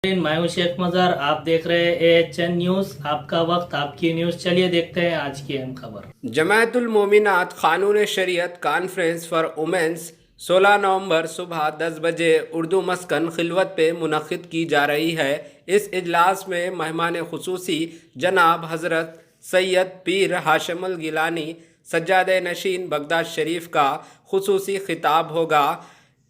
मैं हूं शेख मज़हर। आप देख रहे हैं AHN न्यूज़। आपका वक्त, आपकी न्यूज़। चलिए देखते हैं आज की अहम खबर। जमायतुल मोमिनात कानून शरीयत कॉन्फ्रेंस फॉर वुमेन्स 16 नवंबर सुबह 10 बजे उर्दू मस्कन खिलवत पे मुनक्किद की जा रही है। इस इजलास में मेहमान खुसूसी जनाब हज़रत सैयद पीर हाशिमुल गिलानी सज्जाद नशीन बगदाद शरीफ का खुसूसी खिताब होगा।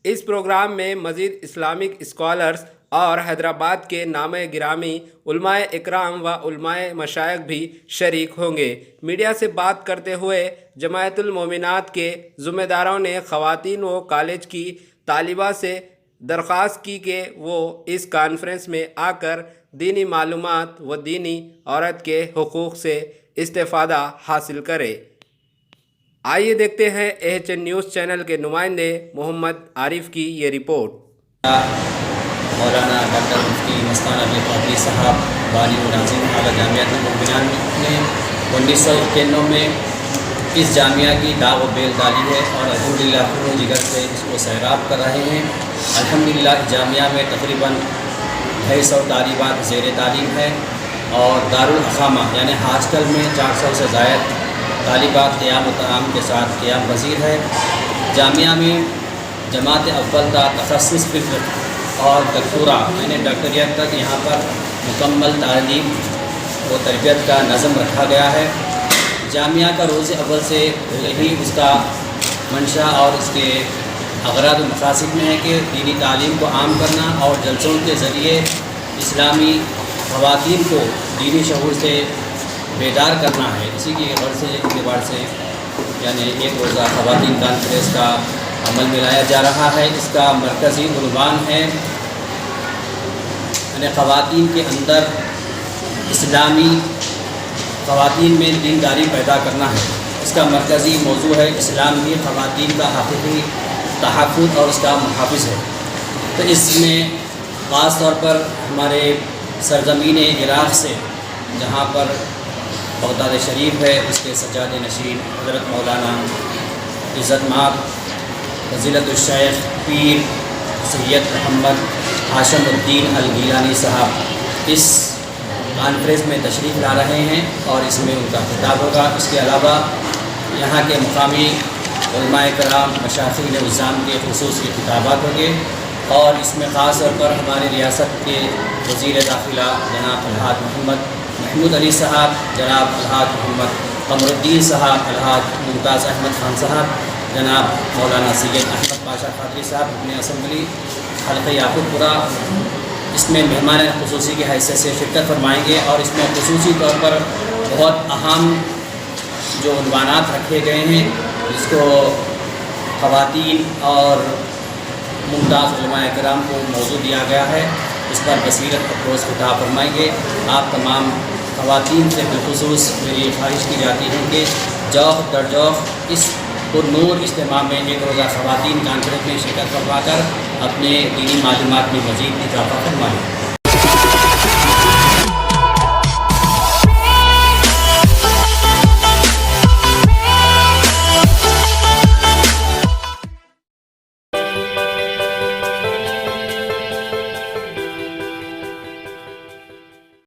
इस प्रोग्राम में मज़ीद इस्लामिक स्कॉलर्स और हैदराबाद के नामे गिरामी उलमाए इकराम व उलमाए मशाइख भी शरीक होंगे। मीडिया से बात करते हुए जमायतुल मोमिनात के ज़िम्मेदारों ने ख़वातीन व कॉलेज की तालिबा से दरख्वास्त की कि वो इस कॉन्फ्रेंस में आकर दीनी मालूमात व दीनी औरत के हुकूक़ से इस्तेफ़ादा हासिल करे। आइए देखते हैं AHN न्यूज़ चैनल के नुमाइंदे मोहम्मद आरिफ की ये रिपोर्ट। मौलाना डॉक्टर मुफ्ती मस्तान अली कादरी साहब बानी मुलाजिम आला जामियातुल मोमिनात ने 1991 में इस जामिया की दाग व बेल डाली है और अल्हम्दुलिल्लाह खून जिगर से इसको सैराब कर रहे हैं। अल्हम्दुलिल्लाह जामिया में तकरीबन 250 तालिबात ज़ेर तालीम है और दारुल अक़ामा यानी हॉस्टल में 400 से ज़ायद तालिबात क़याम व तआम के साथ क़याम पज़ीर है। जामिया में जमात अव्वल का तख़स्सुस फ़िक्र और दक्तोरा यानी डॉक्टरियत तक यहाँ पर मुकम्मल तालीम व तरबियत का नज़म रखा गया है। जामिया का रोज़ अव्वल से ही उसका मंशा और उसके अगराद व मक़ासिद में है कि दीनी तालीम को आम करना और जलसों के ज़रिए इस्लामी ख़वातीन को दीनी शऊर से बेदार करना है। इसी की गर्ज से एतबार से यानी एक रोज़ा ख़वातीन कॉन्फ्रेंस का अमल में लाया जा रहा है। इसका मरकज़ी उन्वान है यानी ख़वातीन के अंदर इस्लामी ख़वातीन में दीनदारी पैदा करना है। इसका मरकज़ी मौजू है इस्लाम की ख़वातीन का हक़ीक़ी तहफ़्फ़ुज़ और उसका मुहाफ़िज़ है। तो इसमें ख़ास तौर पर हमारे सरज़मीन इराक़ से जहाँ पर बगदाद शरीफ है उसके सज्जाद नशीन हज़रत मौलाना इज़्ज़त माब फ़ज़ीलतुश्शैख़ पीर सैयद मोहम्मद हाशिमुद्दीन अल गिलानी साहब इस कॉन्फ्रेंस में तशरीफ़ ला रहे हैं और इसमें उनका खिताब होगा। इसके अलावा यहाँ के मुकामी उलमाए कराम मशाइख़ निज़ाम के ख़ुसूसी खिताबात होंगे और इसमें ख़ास तौर पर हमारी रियासत के वज़ीर दाखिला जनाब अलहाज मोहम्मद महमूद अली साहब, जनाब अलहाज मोहम्मद कमरुद्दीन साहब, अलहाज मुमताज़ अहमद ख़ान साहब, जनाब मौलाना सैयद अहमद पाशा कादरी साहब अपने असम्बली हल्क़े याक़ूबपुरा इसमें मेहमान ख़ुसूसी की हैसियत से शिरकत फरमाएँगे और इसमें ख़ुसूसी तौर पर बहुत अहम जो उन्वानात रखे गए हैं जिसको ख़वातीन और मुमताज़ उलमाए किराम को मौजू दिया गया है इस पर बसीरत अफरोज़ खिताब फरमाएँगे। आप तमाम ख़वातीन से बिलख़ुसूस मेरी ख्वाहिश की जाती है कि जौक़ दर जौक़ इस पुरनूर इज्तिमा में एक रोज़ा ख़वातीन कॉन्फ्रेंस में शिरकत फरमा कर अपने दीनी मालूमात में मज़ीद इजाफ़ा फरमाएँ।